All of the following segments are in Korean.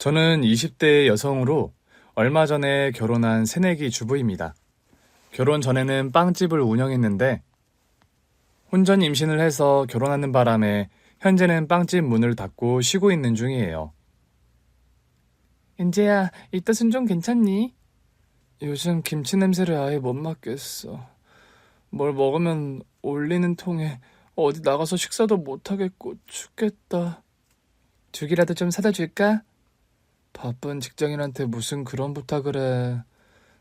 저는 20대 여성으로 얼마 전에 결혼한 새내기 주부입니다. 결혼 전에는 빵집을 운영했는데 혼전 임신을 해서 결혼하는 바람에 현재는 빵집 문을 닫고 쉬고 있는 중이에요. 인재야, 이 뜻은 좀 괜찮니? 요즘 김치 냄새를 아예 못 맡겠어. 뭘 먹으면 올리는 통에 어디 나가서 식사도 못하겠고 죽겠다. 죽이라도 좀 사다 줄까? 바쁜 직장인한테 무슨 그런 부탁을 해.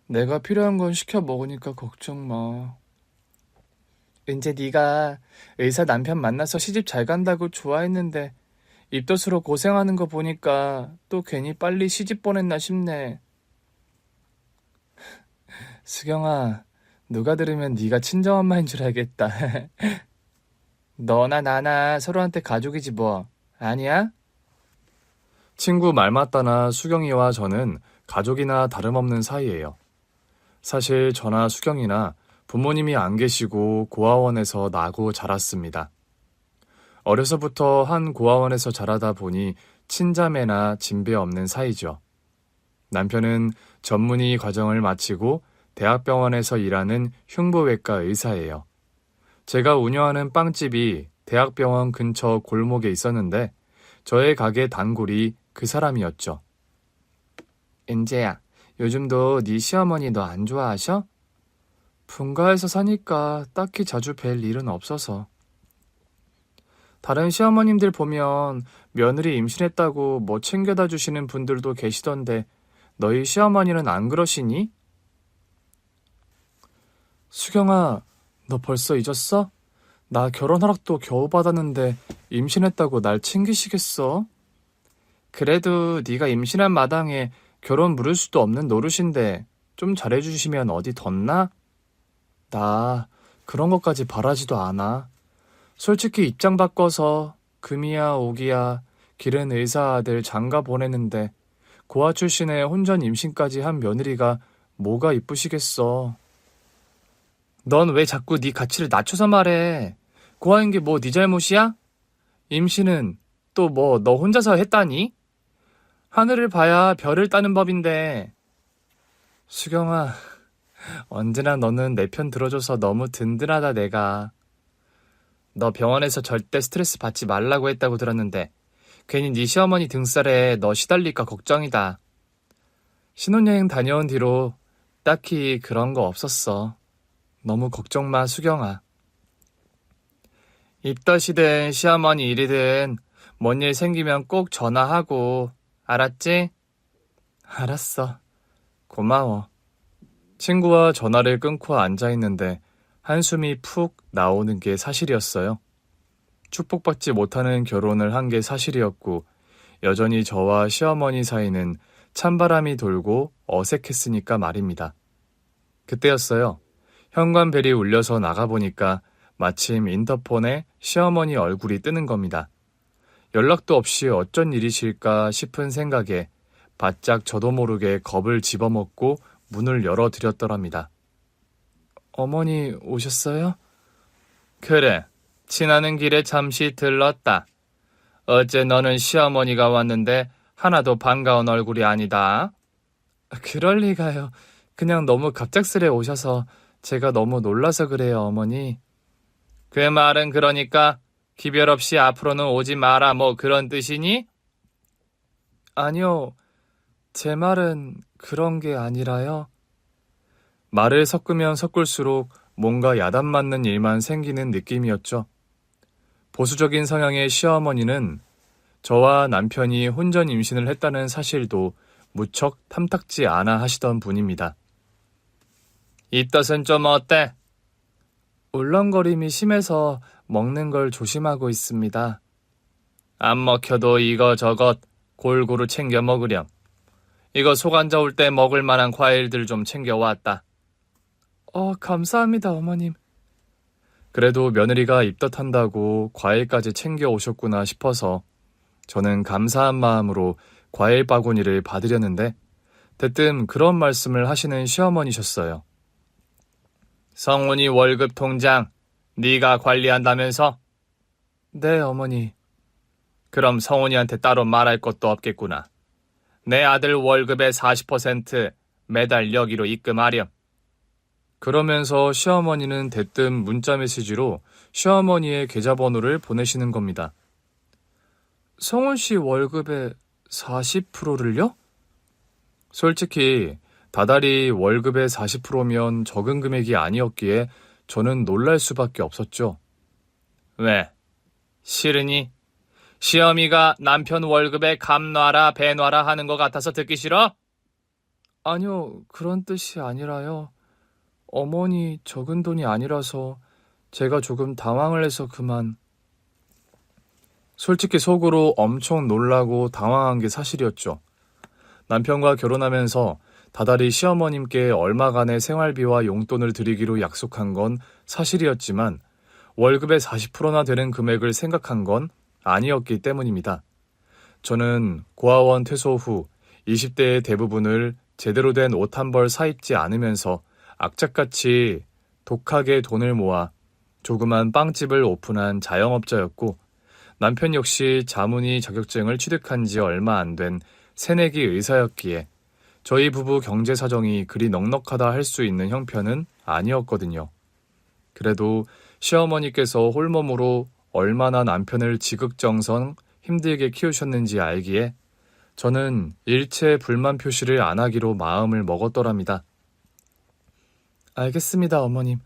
내가 필요한 건 시켜 먹으니까 걱정 마. 이제 네가 의사 남편 만나서 시집 잘 간다고 좋아했는데 입덧으로 고생하는 거 보니까 또 괜히 빨리 시집 보냈나 싶네. 수경아, 누가 들으면 네가 친정엄마인 줄 알겠다. 너나 나나 서로한테 가족이지 뭐. 아니야? 친구 말 맞다나 수경이와 저는 가족이나 다름없는 사이예요. 사실 저나 수경이나 부모님이 안 계시고 고아원에서 나고 자랐습니다. 어려서부터 한 고아원에서 자라다 보니 친자매나 진배 없는 사이죠. 남편은 전문의 과정을 마치고 대학병원에서 일하는 흉부외과 의사예요. 제가 운영하는 빵집이 대학병원 근처 골목에 있었는데 저의 가게 단골이 그 사람이었죠. 은재야, 요즘도 네 시어머니 너 안 좋아하셔? 분가해서 사니까 딱히 자주 뵐 일은 없어서. 다른 시어머님들 보면 며느리 임신했다고 뭐 챙겨다 주시는 분들도 계시던데 너희 시어머니는 안 그러시니? 수경아, 너 벌써 잊었어? 나 결혼 허락도 겨우 받았는데 임신했다고 날 챙기시겠어? 그래도 네가 임신한 마당에 결혼 물을 수도 없는 노릇인데 좀 잘해주시면 어디 덧나? 나 그런 것까지 바라지도 않아. 솔직히 입장 바꿔서 금이야 오기야 기른 의사 아들 장가 보내는데 고아 출신의 혼전 임신까지 한 며느리가 뭐가 이쁘시겠어. 넌 왜 자꾸 네 가치를 낮춰서 말해? 고아인 게 뭐 네 잘못이야? 임신은 또 뭐 너 혼자서 했다니? 하늘을 봐야 별을 따는 법인데. 수경아, 언제나 너는 내 편 들어줘서 너무 든든하다 내가. 너 병원에서 절대 스트레스 받지 말라고 했다고 들었는데 괜히 네 시어머니 등살에 너 시달릴까 걱정이다. 신혼여행 다녀온 뒤로 딱히 그런 거 없었어. 너무 걱정 마, 수경아. 입덧이든 시어머니 일이든 뭔 일 생기면 꼭 전화하고, 알았지? 알았어. 고마워. 친구와 전화를 끊고 앉아있는데 한숨이 푹 나오는 게 사실이었어요. 축복받지 못하는 결혼을 한 게 사실이었고 여전히 저와 시어머니 사이는 찬바람이 돌고 어색했으니까 말입니다. 그때였어요. 현관벨이 울려서 나가보니까 마침 인터폰에 시어머니 얼굴이 뜨는 겁니다. 연락도 없이 어쩐 일이실까 싶은 생각에 바짝 저도 모르게 겁을 집어먹고 문을 열어드렸더랍니다. 어머니 오셨어요? 그래, 지나는 길에 잠시 들렀다. 어째 너는 시어머니가 왔는데 하나도 반가운 얼굴이 아니다. 그럴 리가요. 그냥 너무 갑작스레 오셔서 제가 너무 놀라서 그래요, 어머니. 그 말은 그러니까 기별 없이 앞으로는 오지 마라 뭐 그런 뜻이니? 아니요, 제 말은 그런 게 아니라요. 말을 섞으면 섞을수록 뭔가 야단 맞는 일만 생기는 느낌이었죠. 보수적인 성향의 시어머니는 저와 남편이 혼전 임신을 했다는 사실도 무척 탐탁지 않아 하시던 분입니다. 입덧은 좀 어때? 울렁거림이 심해서 먹는 걸 조심하고 있습니다. 안 먹혀도 이거저것 골고루 챙겨 먹으렴. 이거 속 안 좋을 때 먹을 만한 과일들 좀 챙겨왔다. 감사합니다, 어머님. 그래도 며느리가 입덧한다고 과일까지 챙겨 오셨구나 싶어서 저는 감사한 마음으로 과일 바구니를 받으려는데 대뜸 그런 말씀을 하시는 시어머니셨어요. 성훈이 월급 통장 네가 관리한다면서? 네, 어머니. 그럼 성훈이한테 따로 말할 것도 없겠구나. 내 아들 월급의 40% 매달 여기로 입금하렴. 그러면서 시어머니는 대뜸 문자 메시지로 시어머니의 계좌번호를 보내시는 겁니다. 성훈 씨 월급의 40%를요? 솔직히 다달이 월급의 40%면 적은 금액이 아니었기에 저는 놀랄 수밖에 없었죠. 왜? 싫으니? 시어미가 남편 월급에 감 놔라 배 놔라 하는 것 같아서 듣기 싫어? 아니요, 그런 뜻이 아니라요. 어머니 적은 돈이 아니라서 제가 조금 당황을 해서 그만. 솔직히 속으로 엄청 놀라고 당황한 게 사실이었죠. 남편과 결혼하면서 다달이 시어머님께 얼마간의 생활비와 용돈을 드리기로 약속한 건 사실이었지만 월급의 40%나 되는 금액을 생각한 건 아니었기 때문입니다. 저는 고아원 퇴소 후 20대의 대부분을 제대로 된 옷 한 벌 사입지 않으면서 악착같이 독하게 돈을 모아 조그만 빵집을 오픈한 자영업자였고 남편 역시 자문의 자격증을 취득한 지 얼마 안 된 새내기 의사였기에 저희 부부 경제 사정이 그리 넉넉하다 할 수 있는 형편은 아니었거든요. 그래도 시어머니께서 홀몸으로 얼마나 남편을 지극정성 힘들게 키우셨는지 알기에 저는 일체 불만 표시를 안 하기로 마음을 먹었더랍니다. 알겠습니다, 어머님.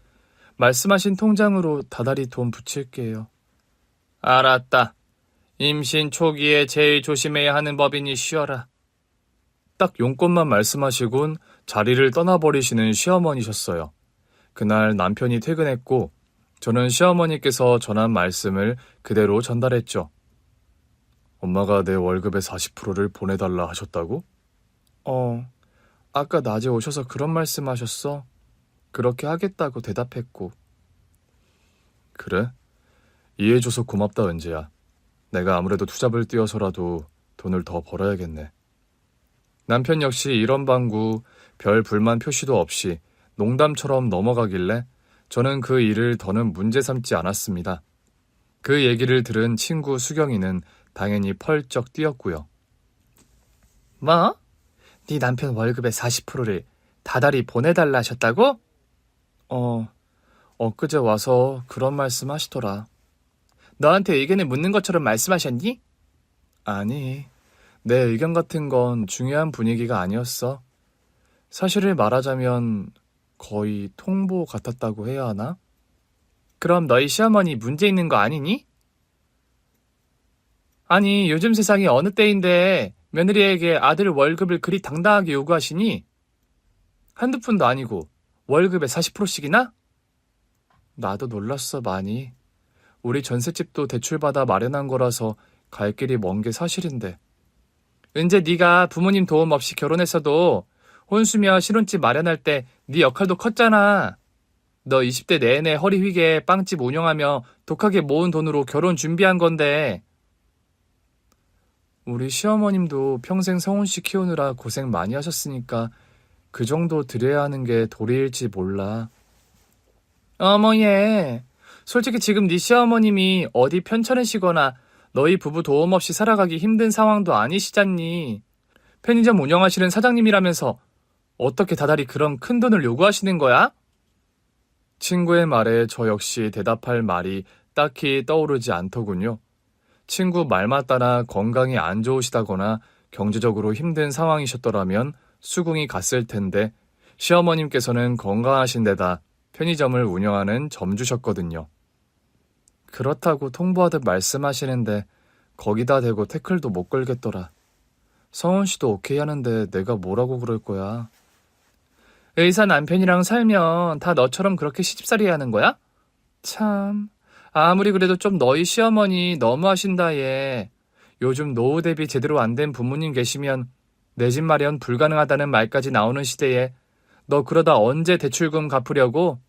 말씀하신 통장으로 다달이 돈 붙일게요. 알았다. 임신 초기에 제일 조심해야 하는 법이니 쉬어라. 딱 용건만 말씀하시곤 자리를 떠나버리시는 시어머니셨어요. 그날 남편이 퇴근했고 저는 시어머니께서 전한 말씀을 그대로 전달했죠. 엄마가 내 월급의 40%를 보내달라 하셨다고? 아까 낮에 오셔서 그런 말씀하셨어. 그렇게 하겠다고 대답했고. 그래? 이해해줘서 고맙다, 은지야. 내가 아무래도 투잡을 뛰어서라도 돈을 더 벌어야겠네. 남편 역시 이런 방구 별 불만 표시도 없이 농담처럼 넘어가길래 저는 그 일을 더는 문제 삼지 않았습니다. 그 얘기를 들은 친구 수경이는 당연히 펄쩍 뛰었고요. 뭐? 네 남편 월급의 40%를 다달이 보내달라 하셨다고? 엊그제 와서 그런 말씀 하시더라. 너한테 의견을 묻는 것처럼 말씀하셨니? 아니, 내 의견 같은 건 중요한 분위기가 아니었어. 사실을 말하자면 거의 통보 같았다고 해야 하나? 그럼 너희 시어머니 문제 있는 거 아니니? 아니, 요즘 세상이 어느 때인데 며느리에게 아들 월급을 그리 당당하게 요구하시니? 한두 푼도 아니고 월급의 40%씩이나? 나도 놀랐어, 많이. 우리 전셋집도 대출받아 마련한 거라서 갈 길이 먼 게 사실인데. 은재 네가 부모님 도움 없이 결혼했어도 혼수며 신혼집 마련할 때 네 역할도 컸잖아. 너 20대 내내 허리 휘게 빵집 운영하며 독하게 모은 돈으로 결혼 준비한 건데. 우리 시어머님도 평생 성훈 씨 키우느라 고생 많이 하셨으니까 그 정도 드려야 하는 게 도리일지 몰라. 어머 얘, 솔직히 지금 네 시어머님이 어디 편찮으시거나 너희 부부 도움 없이 살아가기 힘든 상황도 아니시잖니. 편의점 운영하시는 사장님이라면서 어떻게 다달이 그런 큰 돈을 요구하시는 거야? 친구의 말에 저 역시 대답할 말이 딱히 떠오르지 않더군요. 친구 말만 따라 건강이 안 좋으시다거나 경제적으로 힘든 상황이셨더라면 수긍이 갔을 텐데 시어머님께서는 건강하신 데다 편의점을 운영하는 점주셨거든요. 그렇다고 통보하듯 말씀하시는데 거기다 대고 태클도 못 걸겠더라. 성훈 씨도 오케이 하는데 내가 뭐라고 그럴 거야. 의사 남편이랑 살면 다 너처럼 그렇게 시집살이 하는 거야? 참, 아무리 그래도 좀 너희 시어머니 너무하신다 얘. 요즘 노후 대비 제대로 안 된 부모님 계시면 내 집 마련 불가능하다는 말까지 나오는 시대에 너 그러다 언제 대출금 갚으려고?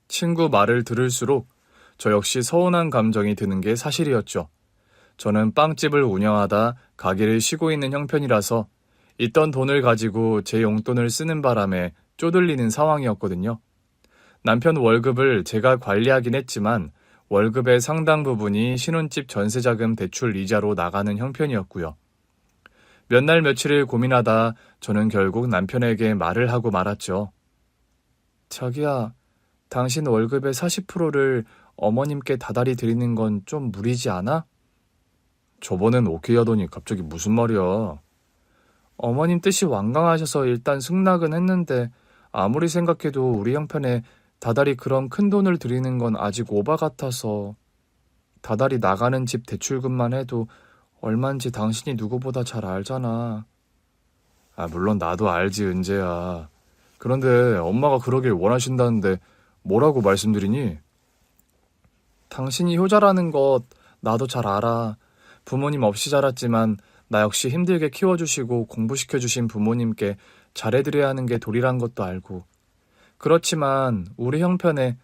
친구 말을 들을수록 저 역시 서운한 감정이 드는 게 사실이었죠. 저는 빵집을 운영하다 가게를 쉬고 있는 형편이라서 있던 돈을 가지고 제 용돈을 쓰는 바람에 쪼들리는 상황이었거든요. 남편 월급을 제가 관리하긴 했지만 월급의 상당 부분이 신혼집 전세자금 대출 이자로 나가는 형편이었고요. 몇 날 며칠을 고민하다 저는 결국 남편에게 말을 하고 말았죠. 자기야, 당신 월급의 40%를 어머님께 다달이 드리는 건 좀 무리지 않아? 저번엔 오케이 하더니 갑자기 무슨 말이야. 어머님 뜻이 완강하셔서 일단 승낙은 했는데 아무리 생각해도 우리 형편에 다달이 그런 큰 돈을 드리는 건 아직 오바 같아서. 다달이 나가는 집 대출금만 해도 얼만지 당신이 누구보다 잘 알잖아. 물론 나도 알지, 은재야. 그런데 엄마가 그러길 원하신다는데 뭐라고 말씀드리니? 당신이 효자라는 것 나도 잘 알아. 부모님 없이 자랐지만 나 역시 힘들게 키워주시고 공부시켜주신 부모님께 잘해드려야 하는 게 도리란 것도 알고. 그렇지만 우리 형편에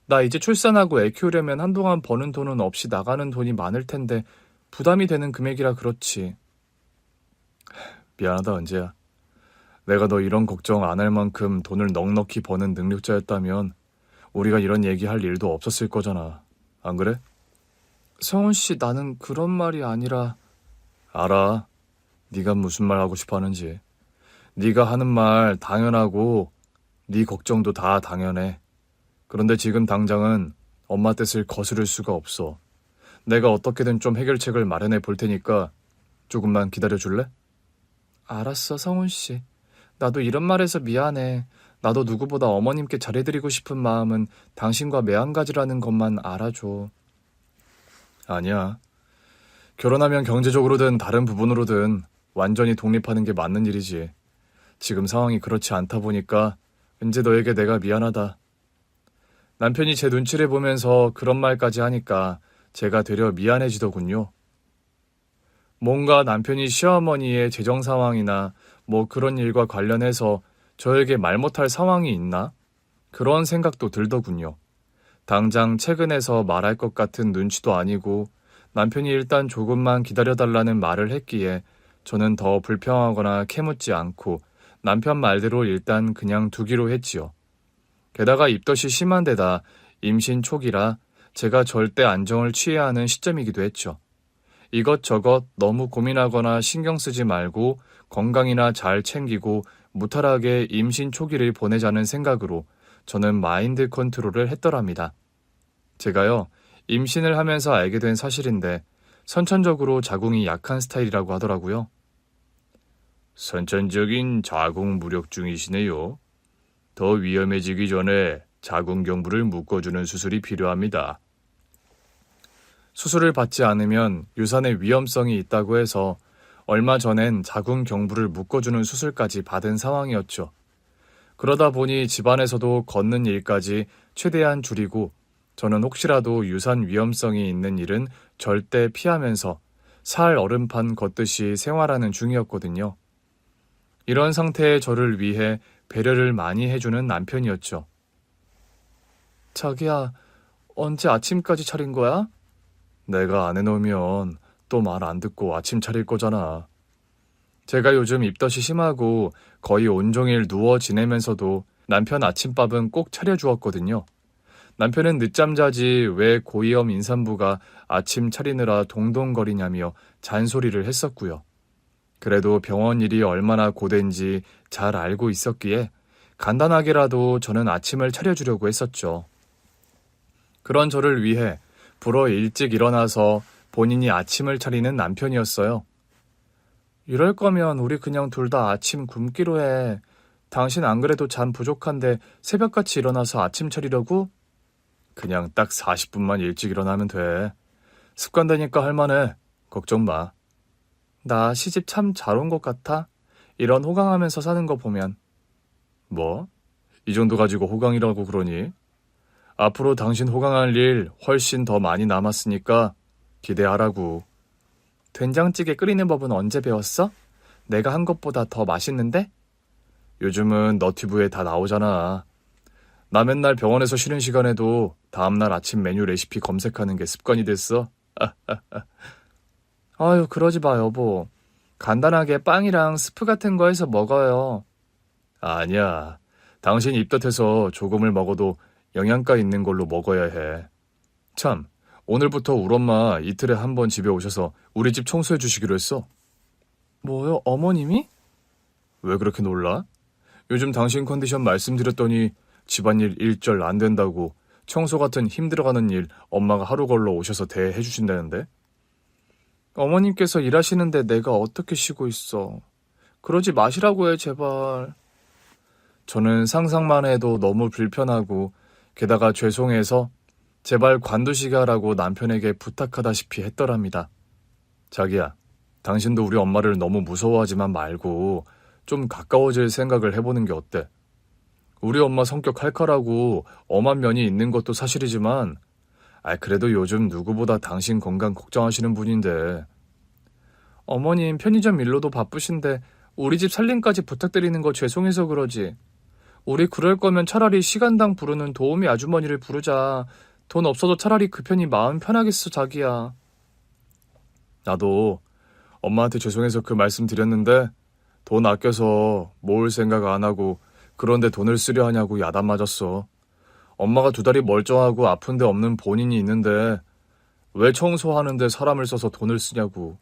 나 이제 출산하고 애 키우려면 한동안 버는 돈은 없이 나가는 돈이 많을 텐데 부담이 되는 금액이라 그렇지. 미안하다, 은재야. 내가 너 이런 걱정 안 할 만큼 돈을 넉넉히 버는 능력자였다면 우리가 이런 얘기할 일도 없었을 거잖아. 안 그래? 성훈 씨, 나는 그런 말이 아니라. 알아. 네가 무슨 말 하고 싶어 하는지. 네가 하는 말 당연하고 네 걱정도 다 당연해. 그런데 지금 당장은 엄마 뜻을 거스를 수가 없어. 내가 어떻게든 좀 해결책을 마련해 볼 테니까 조금만 기다려 줄래? 알았어, 성훈 씨. 나도 이런 말해서 미안해. 나도 누구보다 어머님께 잘해드리고 싶은 마음은 당신과 매한가지라는 것만 알아줘. 아니야. 결혼하면 경제적으로든 다른 부분으로든 완전히 독립하는 게 맞는 일이지. 지금 상황이 그렇지 않다 보니까 은재 너에게 내가 미안하다. 남편이 제 눈치를 보면서 그런 말까지 하니까 제가 되려 미안해지더군요. 뭔가 남편이 시어머니의 재정 상황이나 뭐 그런 일과 관련해서 저에게 말 못할 상황이 있나? 그런 생각도 들더군요. 당장 퇴근해서 말할 것 같은 눈치도 아니고 남편이 일단 조금만 기다려달라는 말을 했기에 저는 더 불평하거나 캐묻지 않고 남편 말대로 일단 그냥 두기로 했지요. 게다가 입덧이 심한 데다 임신 초기라 제가 절대 안정을 취해야 하는 시점이기도 했죠. 이것저것 너무 고민하거나 신경 쓰지 말고 건강이나 잘 챙기고 무탈하게 임신 초기를 보내자는 생각으로 저는 마인드 컨트롤을 했더랍니다. 제가요, 임신을 하면서 알게 된 사실인데 선천적으로 자궁이 약한 스타일이라고 하더라고요. 선천적인 자궁 무력증이시네요. 더 위험해지기 전에 자궁경부를 묶어주는 수술이 필요합니다. 수술을 받지 않으면 유산의 위험성이 있다고 해서 얼마 전엔 자궁경부를 묶어주는 수술까지 받은 상황이었죠. 그러다 보니 집안에서도 걷는 일까지 최대한 줄이고 저는 혹시라도 유산 위험성이 있는 일은 절대 피하면서 살 얼음판 걷듯이 생활하는 중이었거든요. 이런 상태의 저를 위해 배려를 많이 해주는 남편이었죠. 자기야, 언제 아침까지 차린 거야? 내가 안 해놓으면 또 말 안 듣고 아침 차릴 거잖아. 제가 요즘 입덧이 심하고 거의 온종일 누워 지내면서도 남편 아침밥은 꼭 차려주었거든요. 남편은 늦잠 자지 왜 고위험 임산부가 아침 차리느라 동동거리냐며 잔소리를 했었고요. 그래도 병원 일이 얼마나 고된지 잘 알고 있었기에 간단하게라도 저는 아침을 차려주려고 했었죠. 그런 저를 위해 불어 일찍 일어나서 본인이 아침을 차리는 남편이었어요. 이럴 거면 우리 그냥 둘 다 아침 굶기로 해. 당신 안 그래도 잠 부족한데 새벽같이 일어나서 아침 차리려고? 그냥 딱 40분만 일찍 일어나면 돼. 습관되니까 할만해. 걱정 마. 나 시집 참 잘 온 것 같아. 이런 호강하면서 사는 거 보면. 뭐? 이 정도 가지고 호강이라고 그러니? 앞으로 당신 호강할 일 훨씬 더 많이 남았으니까 기대하라고. 된장찌개 끓이는 법은 언제 배웠어? 내가 한 것보다 더 맛있는데? 요즘은 너튜브에 다 나오잖아. 나 맨날 병원에서 쉬는 시간에도 다음날 아침 메뉴 레시피 검색하는 게 습관이 됐어. 아유, 그러지 마, 여보. 간단하게 빵이랑 스프 같은 거 해서 먹어요. 아니야. 당신 입덧해서 조금을 먹어도 영양가 있는 걸로 먹어야 해. 참, 오늘부터 우리 엄마 이틀에 한 번 집에 오셔서 우리 집 청소해 주시기로 했어. 뭐요, 어머님이? 왜 그렇게 놀라? 요즘 당신 컨디션 말씀드렸더니 집안일 일절 안 된다고 청소 같은 힘들어가는 일 엄마가 하루 걸러 오셔서 대해 주신다는데? 어머님께서 일하시는데 내가 어떻게 쉬고 있어. 그러지 마시라고 해, 제발. 저는 상상만 해도 너무 불편하고 게다가 죄송해서 제발 관두시게 하라고 남편에게 부탁하다시피 했더랍니다. 자기야, 당신도 우리 엄마를 너무 무서워하지만 말고 좀 가까워질 생각을 해보는 게 어때? 우리 엄마 성격 칼칼하고 엄한 면이 있는 것도 사실이지만 그래도 요즘 누구보다 당신 건강 걱정하시는 분인데. 어머님 편의점 일로도 바쁘신데 우리 집 살림까지 부탁드리는 거 죄송해서 그러지. 우리 그럴 거면 차라리 시간당 부르는 도우미 아주머니를 부르자. 돈 없어도 차라리 그 편이 마음 편하겠어, 자기야. 나도 엄마한테 죄송해서 그 말씀 드렸는데 돈 아껴서 모을 생각 안 하고 그런데 돈을 쓰려 하냐고 야단 맞았어. 엄마가 두 다리 멀쩡하고 아픈 데 없는 본인이 있는데 왜 청소하는데 사람을 써서 돈을 쓰냐고.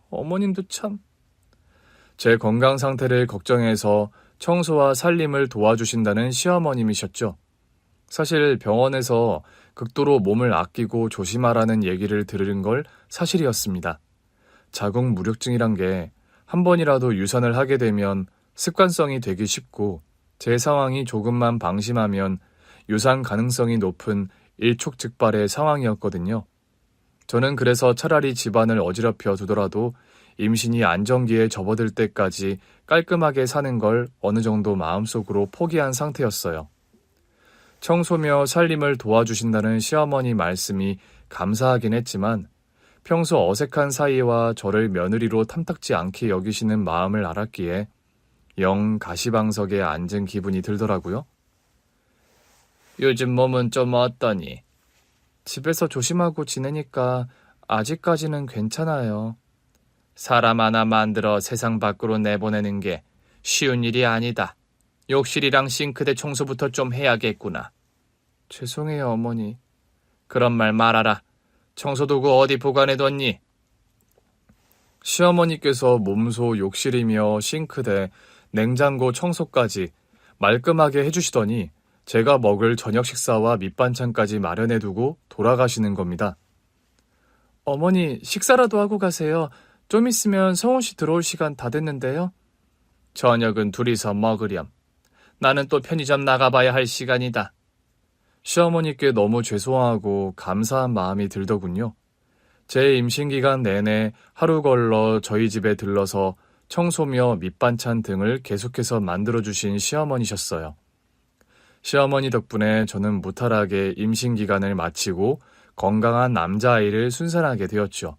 어머님도 참. 제 건강 상태를 걱정해서 청소와 살림을 도와주신다는 시어머님이셨죠. 사실 병원에서 극도로 몸을 아끼고 조심하라는 얘기를 들은 걸 사실이었습니다. 자궁 무력증이란 게 한 번이라도 유산을 하게 되면 습관성이 되기 쉽고 제 상황이 조금만 방심하면 유산 가능성이 높은 일촉즉발의 상황이었거든요. 저는 그래서 차라리 집안을 어지럽혀 두더라도 임신이 안정기에 접어들 때까지 깔끔하게 사는 걸 어느 정도 마음속으로 포기한 상태였어요. 청소며 살림을 도와주신다는 시어머니 말씀이 감사하긴 했지만 평소 어색한 사이와 저를 며느리로 탐탁지 않게 여기시는 마음을 알았기에 영 가시방석에 앉은 기분이 들더라고요. 요즘 몸은 좀 어떠니? 집에서 조심하고 지내니까 아직까지는 괜찮아요. 사람 하나 만들어 세상 밖으로 내보내는 게 쉬운 일이 아니다. 욕실이랑 싱크대 청소부터 좀 해야겠구나. 죄송해요, 어머니. 그런 말 말아라. 청소도구 어디 보관해뒀니? 시어머니께서 몸소 욕실이며 싱크대, 냉장고 청소까지 말끔하게 해주시더니 제가 먹을 저녁 식사와 밑반찬까지 마련해두고 돌아가시는 겁니다. 어머니, 식사라도 하고 가세요. 좀 있으면 성훈 씨 들어올 시간 다 됐는데요. 저녁은 둘이서 먹으렴. 나는 또 편의점 나가봐야 할 시간이다. 시어머니께 너무 죄송하고 감사한 마음이 들더군요. 제 임신기간 내내 하루 걸러 저희 집에 들러서 청소며 밑반찬 등을 계속해서 만들어주신 시어머니셨어요. 시어머니 덕분에 저는 무탈하게 임신기간을 마치고 건강한 남자아이를 순산하게 되었죠.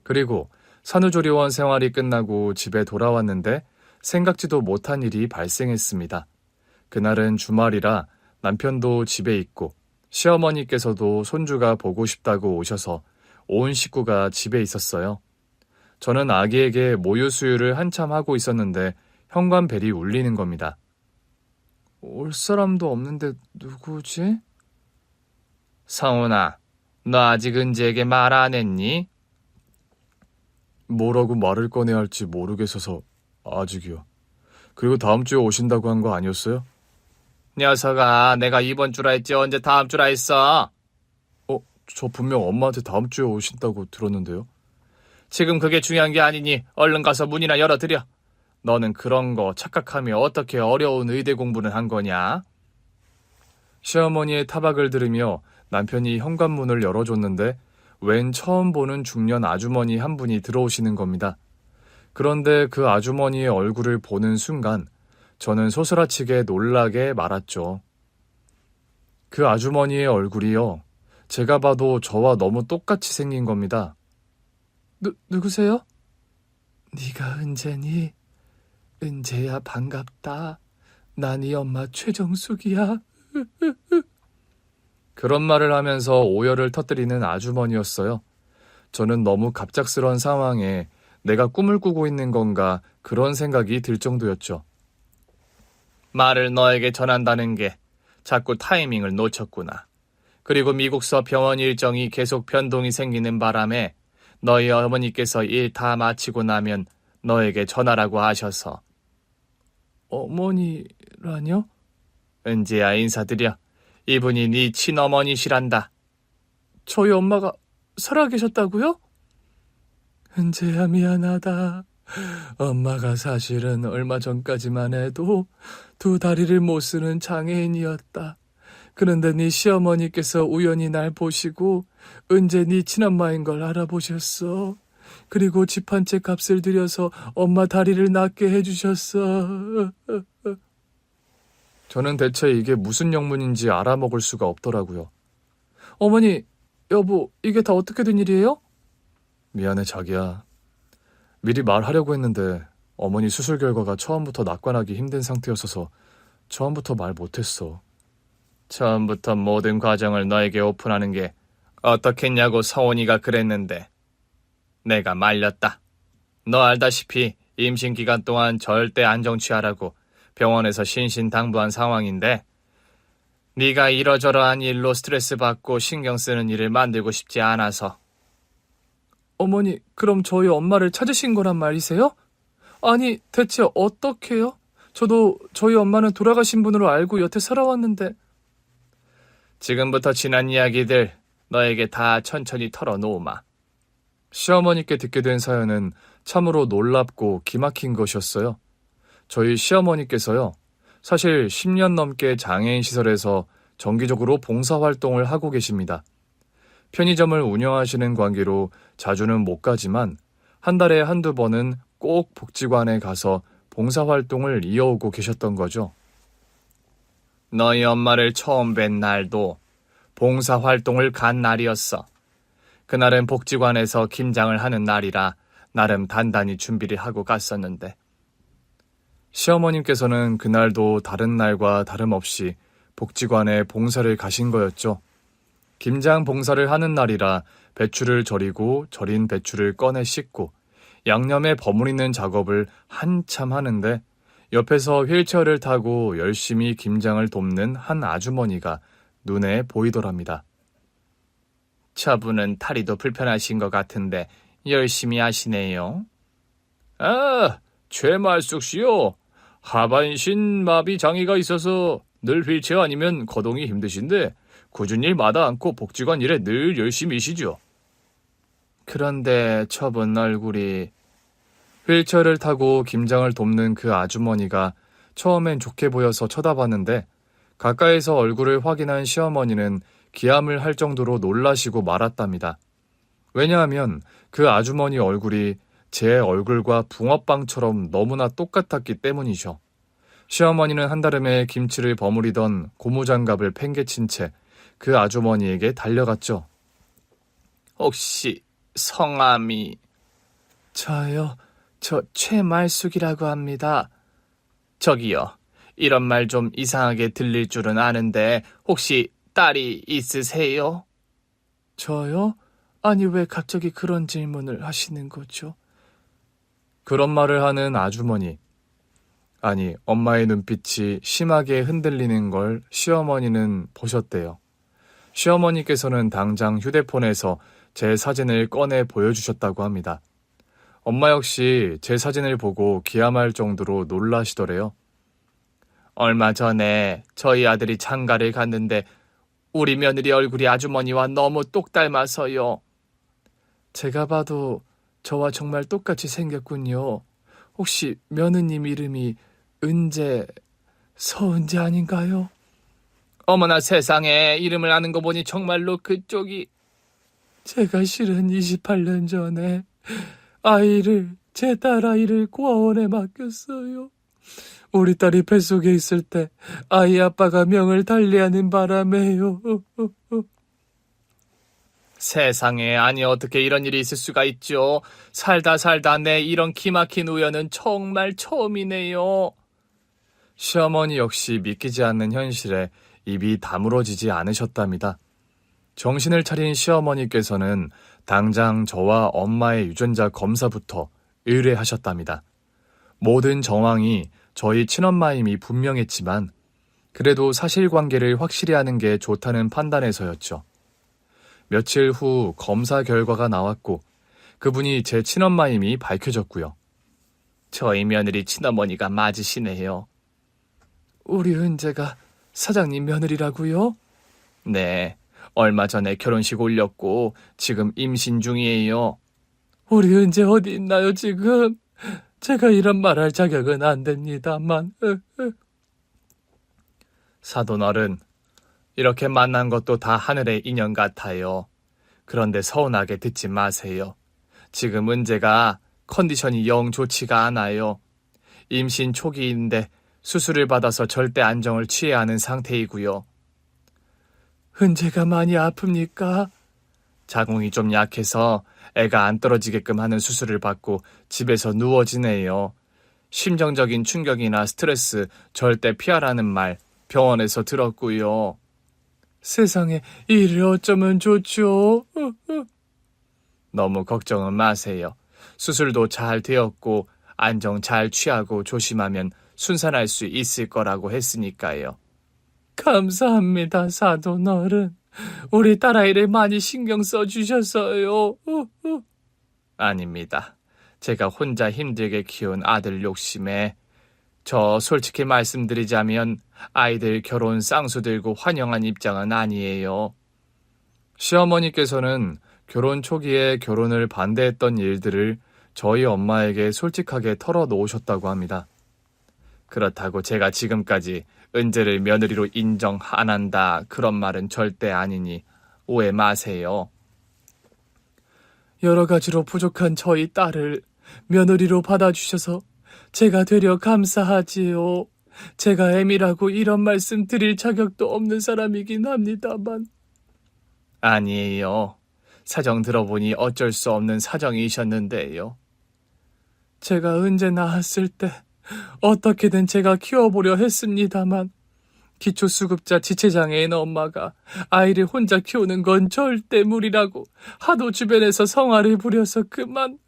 그리고 산후조리원 생활이 끝나고 집에 돌아왔는데 생각지도 못한 일이 발생했습니다. 그날은 주말이라 남편도 집에 있고 시어머니께서도 손주가 보고 싶다고 오셔서 온 식구가 집에 있었어요. 저는 아기에게 모유 수유를 한참 하고 있었는데 현관벨이 울리는 겁니다. 올 사람도 없는데 누구지? 성훈아, 너 아직 은지에게 말 안 했니? 뭐라고 말을 꺼내야 할지 모르겠어서 아직이요. 그리고 다음 주에 오신다고 한 거 아니었어요? 녀석아, 내가 이번 주라 했지 언제 다음 주라 했어? 저 분명 엄마한테 다음 주에 오신다고 들었는데요. 지금 그게 중요한 게 아니니 얼른 가서 문이나 열어드려. 너는 그런 거 착각하며 어떻게 어려운 의대 공부는 한 거냐? 시어머니의 타박을 들으며 남편이 현관문을 열어줬는데 웬 처음 보는 중년 아주머니 한 분이 들어오시는 겁니다. 그런데 그 아주머니의 얼굴을 보는 순간 저는 소스라치게 놀라게 말았죠. 그 아주머니의 얼굴이요. 제가 봐도 저와 너무 똑같이 생긴 겁니다. 누구세요? 네가 은재니? 은재야, 반갑다. 난 네 엄마 최정숙이야. 그런 말을 하면서 오열을 터뜨리는 아주머니였어요. 저는 너무 갑작스러운 상황에 내가 꿈을 꾸고 있는 건가 그런 생각이 들 정도였죠. 말을 너에게 전한다는 게 자꾸 타이밍을 놓쳤구나. 그리고 미국서 병원 일정이 계속 변동이 생기는 바람에 너희 어머니께서 일 다 마치고 나면 너에게 전하라고 하셔서. 어머니라뇨? 은재야, 인사드려. 이분이 네 친어머니시란다. 저희 엄마가 살아계셨다고요? 은재야, 미안하다. 엄마가 사실은 얼마 전까지만 해도 두 다리를 못 쓰는 장애인이었다. 그런데 네 시어머니께서 우연히 날 보시고 은재 네 친엄마인 걸 알아보셨어. 그리고 집 한 채 값을 들여서 엄마 다리를 낫게 해주셨어. 저는 대체 이게 무슨 영문인지 알아먹을 수가 없더라고요. 어머니, 여보, 이게 다 어떻게 된 일이에요? 미안해, 자기야. 미리 말하려고 했는데 어머니 수술 결과가 처음부터 낙관하기 힘든 상태였어서 처음부터 말 못했어. 처음부터 모든 과정을 너에게 오픈하는 게 어떻겠냐고 서원이가 그랬는데 내가 말렸다. 너 알다시피 임신 기간 동안 절대 안정 취하라고 병원에서 신신당부한 상황인데 네가 이러저러한 일로 스트레스 받고 신경 쓰는 일을 만들고 싶지 않아서. 어머니, 그럼 저희 엄마를 찾으신 거란 말이세요? 아니, 대체 어떻게요? 저도 저희 엄마는 돌아가신 분으로 알고 여태 살아왔는데. 지금부터 지난 이야기들 너에게 다 천천히 털어놓으마. 시어머니께 듣게 된 사연은 참으로 놀랍고 기막힌 것이었어요. 저희 시어머니께서요, 사실 10년 넘게 장애인 시설에서 정기적으로 봉사활동을 하고 계십니다. 편의점을 운영하시는 관계로 자주는 못 가지만 한 달에 한두 번은 꼭 복지관에 가서 봉사활동을 이어오고 계셨던 거죠. 너희 엄마를 처음 뵌 날도 봉사활동을 간 날이었어. 그날은 복지관에서 김장을 하는 날이라 나름 단단히 준비를 하고 갔었는데 시어머님께서는 그날도 다른 날과 다름없이 복지관에 봉사를 가신 거였죠. 김장 봉사를 하는 날이라 배추를 절이고 절인 배추를 꺼내 씻고 양념에 버무리는 작업을 한참 하는데 옆에서 휠체어를 타고 열심히 김장을 돕는 한 아주머니가 눈에 보이더랍니다. 저분은 다리도 불편하신 것 같은데 열심히 하시네요. 아, 최말숙 씨요. 하반신 마비 장애가 있어서 늘 휠체어 아니면 거동이 힘드신데 굳은 일 마다 않고 복지관 일에 늘 열심히시죠. 그런데 저분 얼굴이... 휠체어를 타고 김장을 돕는 그 아주머니가 처음엔 좋게 보여서 쳐다봤는데 가까이서 얼굴을 확인한 시어머니는 기함을 할 정도로 놀라시고 말았답니다. 왜냐하면 그 아주머니 얼굴이 제 얼굴과 붕어빵처럼 너무나 똑같았기 때문이죠. 시어머니는 한달음에 김치를 버무리던 고무장갑을 팽개친 채 그 아주머니에게 달려갔죠. 혹시 성함이... 저요, 저 최말숙이라고 합니다. 저기요, 이런 말 좀 이상하게 들릴 줄은 아는데 혹시 딸이 있으세요? 저요? 아니, 왜 갑자기 그런 질문을 하시는 거죠? 그런 말을 하는 아주머니. 아니, 엄마의 눈빛이 심하게 흔들리는 걸 시어머니는 보셨대요. 시어머니께서는 당장 휴대폰에서 제 사진을 꺼내 보여주셨다고 합니다. 엄마 역시 제 사진을 보고 기함할 정도로 놀라시더래요. 얼마 전에 저희 아들이 장가를 갔는데 우리 며느리 얼굴이 아주머니와 너무 똑 닮아서요. 제가 봐도 저와 정말 똑같이 생겼군요. 혹시 며느님 이름이 은재, 서은재 아닌가요? 어머나 세상에, 이름을 아는 거 보니 정말로 그쪽이... 제가 실은 28년 전에 제 딸아이를 고아원에 맡겼어요. 우리 딸이 뱃속에 있을 때 아이 아빠가 명을 달리하는 바람에요. 세상에, 아니 어떻게 이런 일이 있을 수가 있죠. 살다 내 이런 기막힌 우연은 정말 처음이네요. 시어머니 역시 믿기지 않는 현실에 입이 다물어지지 않으셨답니다. 정신을 차린 시어머니께서는 당장 저와 엄마의 유전자 검사부터 의뢰하셨답니다. 모든 정황이 저희 친엄마임이 분명했지만 그래도 사실관계를 확실히 하는 게 좋다는 판단에서였죠. 며칠 후 검사 결과가 나왔고 그분이 제 친엄마임이 밝혀졌고요. 저희 며느리 친어머니가 맞으시네요. 우리 은재가 사장님 며느리라고요? 네, 얼마 전에 결혼식 올렸고 지금 임신 중이에요. 우리 은재 어디 있나요, 지금? 제가 이런 말할 자격은 안 됩니다만. 사돈어른, 이렇게 만난 것도 다 하늘의 인연 같아요. 그런데 서운하게 듣지 마세요. 지금 은재가 컨디션이 영 좋지가 않아요. 임신 초기인데 수술을 받아서 절대 안정을 취해야 하는 상태이고요. 은재가 많이 아픕니까? 자궁이 좀 약해서 애가 안 떨어지게끔 하는 수술을 받고 집에서 누워 지내요. 심정적인 충격이나 스트레스 절대 피하라는 말 병원에서 들었고요. 세상에 이를 어쩌면 좋죠? 너무 걱정은 마세요. 수술도 잘 되었고 안정 잘 취하고 조심하면 순산할 수 있을 거라고 했으니까요. 감사합니다, 사돈어른. 우리 딸아이를 많이 신경 써주셔서요. 아닙니다. 제가 혼자 힘들게 키운 아들 욕심에 저 솔직히 말씀드리자면 아이들 결혼 쌍수 들고 환영한 입장은 아니에요. 시어머니께서는 결혼 초기에 결혼을 반대했던 일들을 저희 엄마에게 솔직하게 털어놓으셨다고 합니다. 그렇다고 제가 지금까지 은재를 며느리로 인정 안 한다 그런 말은 절대 아니니 오해 마세요. 여러 가지로 부족한 저희 딸을 며느리로 받아주셔서 제가 되려 감사하지요. 제가 애미라고 이런 말씀 드릴 자격도 없는 사람이긴 합니다만. 아니에요. 사정 들어보니 어쩔 수 없는 사정이셨는데요. 제가 은재 낳았을 때 어떻게든 제가 키워보려 했습니다만 기초수급자 지체장애인 엄마가 아이를 혼자 키우는 건 절대 무리라고 하도 주변에서 성화를 부려서 그만.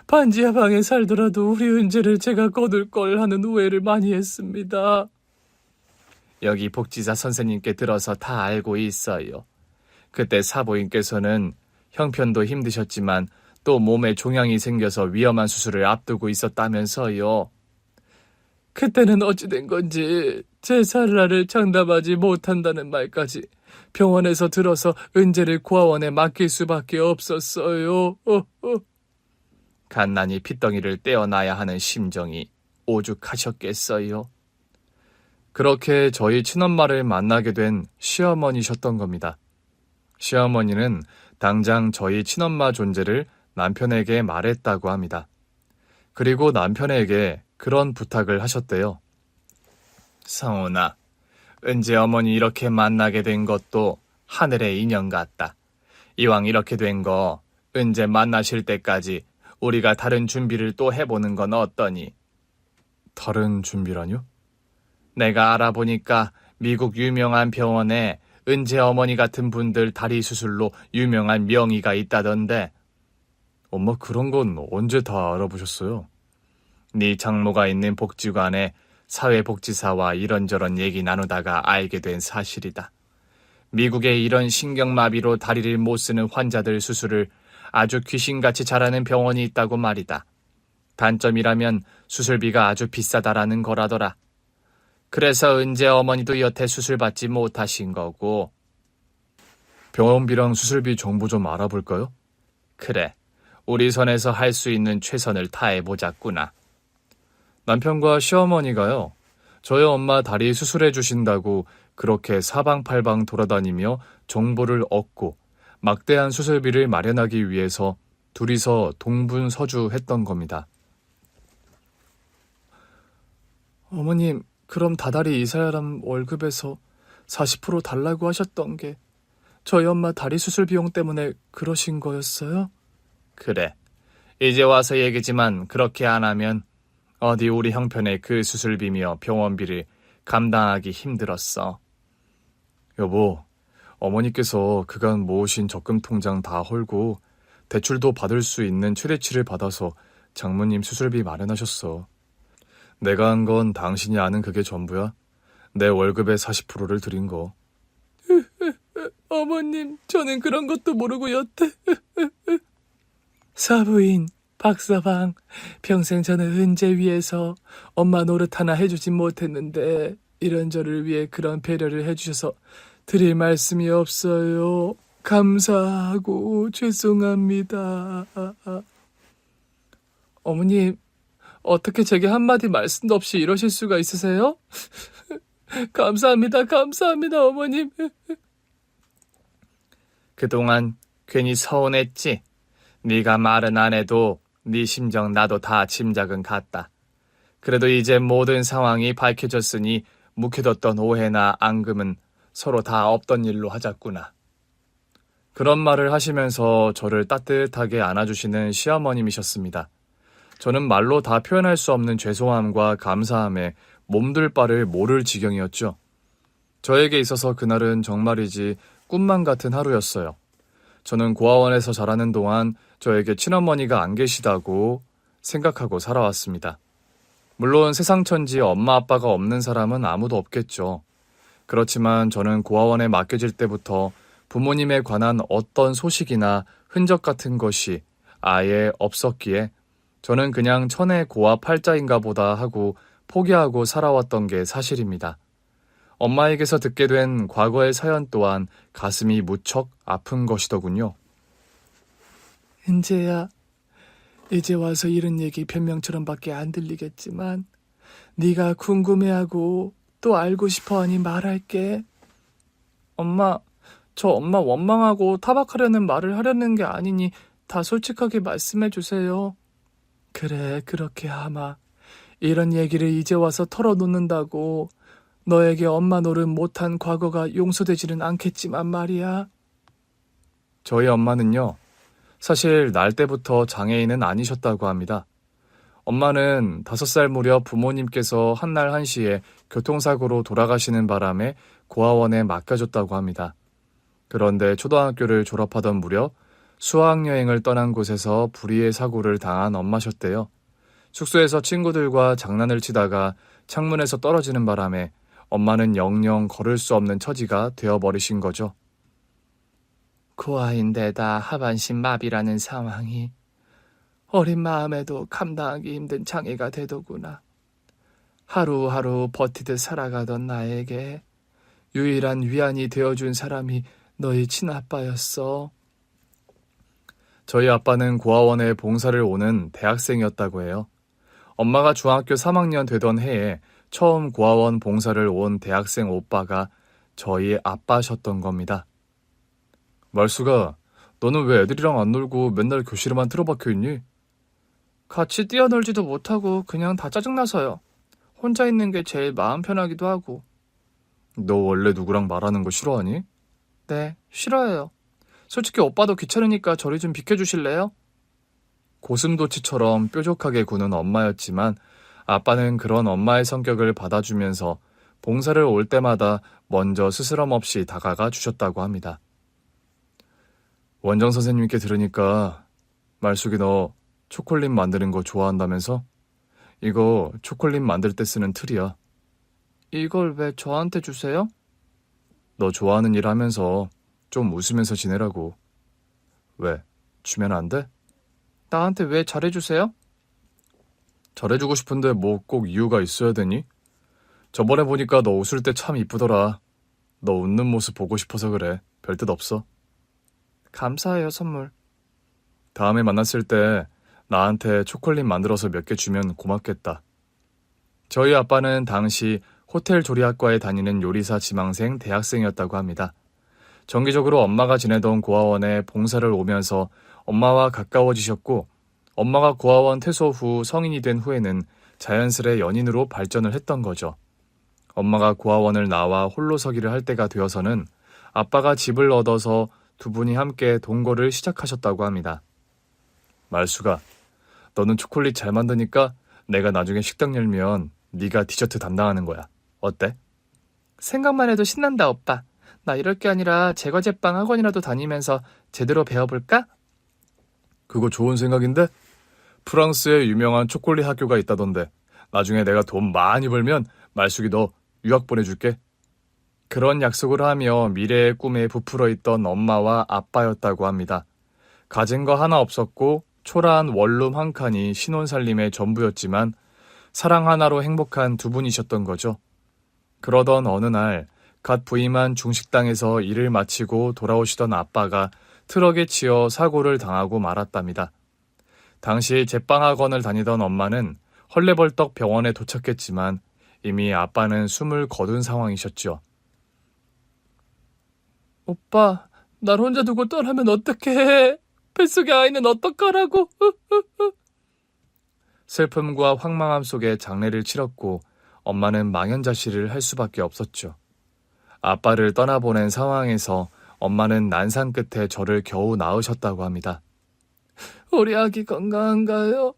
반지하 방에 살더라도 우리 은재를 제가 거둘 걸 하는 우애를 많이 했습니다. 여기 복지사 선생님께 들어서 다 알고 있어요. 그때 사부인께서는 형편도 힘드셨지만 또 몸에 종양이 생겨서 위험한 수술을 앞두고 있었다면서요. 그때는 어찌된 건지 제 살라를 장담하지 못한다는 말까지 병원에서 들어서 은재를 고아원에 맡길 수밖에 없었어요. 갓난이 핏덩이를 떼어놔야 하는 심정이 오죽하셨겠어요. 그렇게 저희 친엄마를 만나게 된 시어머니셨던 겁니다. 시어머니는 당장 저희 친엄마 존재를 남편에게 말했다고 합니다. 그리고 남편에게 그런 부탁을 하셨대요. 성훈아, 은재 어머니 이렇게 만나게 된 것도 하늘의 인연 같다. 이왕 이렇게 된 거 은재 만나실 때까지 우리가 다른 준비를 또 해보는 건 어떠니? 다른 준비라뇨? 내가 알아보니까 미국 유명한 병원에 은재 어머니 같은 분들 다리 수술로 유명한 명의가 있다던데. 엄마 그런 건 언제 다 알아보셨어요? 네 장모가 있는 복지관에 사회복지사와 이런저런 얘기 나누다가 알게 된 사실이다. 미국에 이런 신경마비로 다리를 못 쓰는 환자들 수술을 아주 귀신같이 잘하는 병원이 있다고 말이다. 단점이라면 수술비가 아주 비싸다라는 거라더라. 그래서 은재 어머니도 여태 수술받지 못하신 거고. 병원비랑 수술비 정보 좀 알아볼까요? 그래, 우리 선에서 할 수 있는 최선을 다해보자꾸나. 남편과 시어머니가요, 저희 엄마 다리 수술해 주신다고 그렇게 사방팔방 돌아다니며 정보를 얻고 막대한 수술비를 마련하기 위해서 둘이서 동분서주했던 겁니다. 어머님, 그럼 다달이 이 사람 월급에서 40% 달라고 하셨던 게 저희 엄마 다리 수술 비용 때문에 그러신 거였어요? 그래, 이제 와서 얘기지만 그렇게 안 하면 어디 우리 형편의 그 수술비며 병원비를 감당하기 힘들었어. 여보, 어머니께서 그간 모으신 적금 통장 다 헐고 대출도 받을 수 있는 최대치를 받아서 장모님 수술비 마련하셨어. 내가 한 건 당신이 아는 그게 전부야. 내 월급의 40%를 드린 거. 어머님, 저는 그런 것도 모르고 여태. 사부인, 박서방, 평생 저는 은재 위해서 엄마 노릇 하나 해주진 못했는데 이런 저를 위해 그런 배려를 해주셔서 드릴 말씀이 없어요. 감사하고 죄송합니다. 어머님, 어떻게 제게 한마디 말씀도 없이 이러실 수가 있으세요? 감사합니다, 감사합니다, 어머님. 그동안 괜히 서운했지? 네가 말은 안 해도 네 심정 나도 다 짐작은 갔다. 그래도 이제 모든 상황이 밝혀졌으니 묵혀뒀던 오해나 앙금은 서로 다 없던 일로 하자꾸나. 그런 말을 하시면서 저를 따뜻하게 안아주시는 시어머님이셨습니다. 저는 말로 다 표현할 수 없는 죄송함과 감사함에 몸둘 바를 모를 지경이었죠. 저에게 있어서 그날은 정말이지 꿈만 같은 하루였어요. 저는 고아원에서 자라는 동안 저에게 친어머니가 안 계시다고 생각하고 살아왔습니다. 물론 세상천지 엄마 아빠가 없는 사람은 아무도 없겠죠. 그렇지만 저는 고아원에 맡겨질 때부터 부모님에 관한 어떤 소식이나 흔적 같은 것이 아예 없었기에 저는 그냥 천의 고아 팔자인가 보다 하고 포기하고 살아왔던 게 사실입니다. 엄마에게서 듣게 된 과거의 사연 또한 가슴이 무척 아픈 것이더군요. 은재야, 이제 와서 이런 얘기 변명처럼밖에 안 들리겠지만 네가 궁금해하고 또 알고 싶어하니 말할게. 엄마, 저 엄마 원망하고 타박하려는 말을 하려는 게 아니니 다 솔직하게 말씀해 주세요. 그래, 그렇게 하마. 이런 얘기를 이제 와서 털어놓는다고 너에게 엄마 노릇 못한 과거가 용서되지는 않겠지만 말이야. 저희 엄마는요, 사실 날 때부터 장애인은 아니셨다고 합니다. 엄마는 5살 무렵 부모님께서 한날 한시에 교통사고로 돌아가시는 바람에 고아원에 맡겨졌다고 합니다. 그런데 초등학교를 졸업하던 무렵 수학여행을 떠난 곳에서 불의의 사고를 당한 엄마셨대요. 숙소에서 친구들과 장난을 치다가 창문에서 떨어지는 바람에 엄마는 영영 걸을 수 없는 처지가 되어버리신 거죠. 고아인데다 하반신 마비라는 상황이 어린 마음에도 감당하기 힘든 장애가 되더구나. 하루하루 버티듯 살아가던 나에게 유일한 위안이 되어준 사람이 너희 친아빠였어. 저희 아빠는 고아원에 봉사를 오는 대학생이었다고 해요. 엄마가 중학교 3학년 되던 해에 처음 고아원 봉사를 온 대학생 오빠가 저희 아빠셨던 겁니다. 말수가, 너는 왜 애들이랑 안 놀고 맨날 교실에만 틀어박혀 있니? 같이 뛰어놀지도 못하고 그냥 다 짜증나서요. 혼자 있는 게 제일 마음 편하기도 하고. 너 원래 누구랑 말하는 거 싫어하니? 네, 싫어해요. 솔직히 오빠도 귀찮으니까 저리 좀 비켜주실래요? 고슴도치처럼 뾰족하게 구는 엄마였지만 아빠는 그런 엄마의 성격을 받아주면서 봉사를 올 때마다 먼저 스스럼 없이 다가가 주셨다고 합니다. 원장 선생님께 들으니까 말숙이 너 초콜릿 만드는 거 좋아한다면서? 이거 초콜릿 만들 때 쓰는 틀이야. 이걸 왜 저한테 주세요? 너 좋아하는 일 하면서 좀 웃으면서 지내라고. 왜? 주면 안 돼? 나한테 왜 잘해주세요? 잘해주고 싶은데 뭐 꼭 이유가 있어야 되니? 저번에 보니까 너 웃을 때 참 이쁘더라. 너 웃는 모습 보고 싶어서 그래. 별뜻 없어. 감사해요, 선물. 다음에 만났을 때 나한테 초콜릿 만들어서 몇 개 주면 고맙겠다. 저희 아빠는 당시 호텔 조리학과에 다니는 요리사 지망생 대학생이었다고 합니다. 정기적으로 엄마가 지내던 고아원에 봉사를 오면서 엄마와 가까워지셨고 엄마가 고아원 퇴소 후 성인이 된 후에는 자연스레 연인으로 발전을 했던 거죠. 엄마가 고아원을 나와 홀로서기를 할 때가 되어서는 아빠가 집을 얻어서 두 분이 함께 동거를 시작하셨다고 합니다. 말수가, 너는 초콜릿 잘 만드니까 내가 나중에 식당 열면 네가 디저트 담당하는 거야. 어때? 생각만 해도 신난다, 오빠. 나 이럴 게 아니라 제과제빵 학원이라도 다니면서 제대로 배워볼까? 그거 좋은 생각인데? 프랑스에 유명한 초콜릿 학교가 있다던데 나중에 내가 돈 많이 벌면 말숙이 너 유학 보내줄게. 그런 약속을 하며 미래의 꿈에 부풀어 있던 엄마와 아빠였다고 합니다. 가진 거 하나 없었고 초라한 원룸 한 칸이 신혼살림의 전부였지만 사랑 하나로 행복한 두 분이셨던 거죠. 그러던 어느 날 갓 부임한 중식당에서 일을 마치고 돌아오시던 아빠가 트럭에 치여 사고를 당하고 말았답니다. 당시 제빵학원을 다니던 엄마는 헐레벌떡 병원에 도착했지만 이미 아빠는 숨을 거둔 상황이셨죠. 오빠, 날 혼자 두고 떠나면 어떡해? 뱃속의 아이는 어떡하라고? 슬픔과 황망함 속에 장례를 치렀고 엄마는 망연자실을 할 수밖에 없었죠. 아빠를 떠나보낸 상황에서 엄마는 난상 끝에 저를 겨우 낳으셨다고 합니다. 우리 아기 건강한가요?